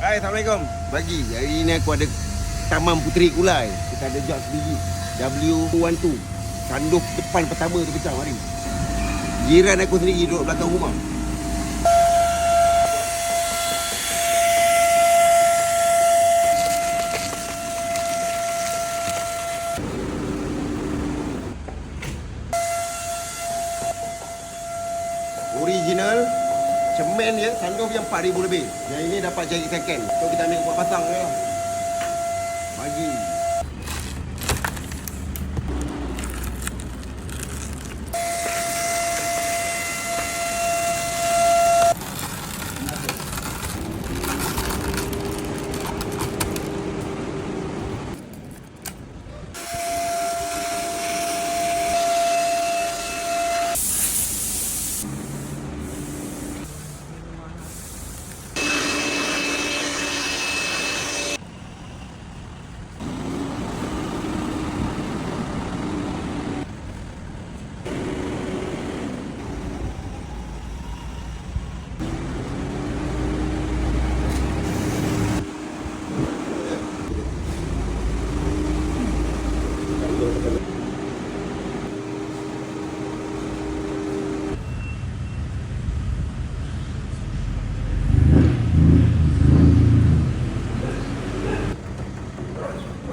Hai, Assalamualaikum. Bagi, hari ni aku ada Taman Puteri Kulai. Kita ada job sendiri. W12. Tanduh depan pertama tu pecah hari. Jiran aku sendiri duduk belakang rumah. Original cemen dia tanduh yang 4,000 lebih. Yang ini dapat jari second. So kita ambil buat pasang je lah. Bagi.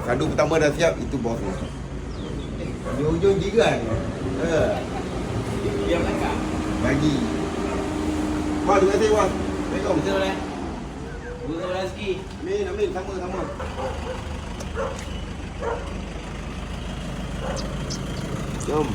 Kadu pertama dah siap, itu bos. Di hujung jiran. Diam langkah. Bagi. Wah, terima kasih, Wah. Assalamualaikum. Betul lah. Betul rezeki. Amin, sama-sama. Jom.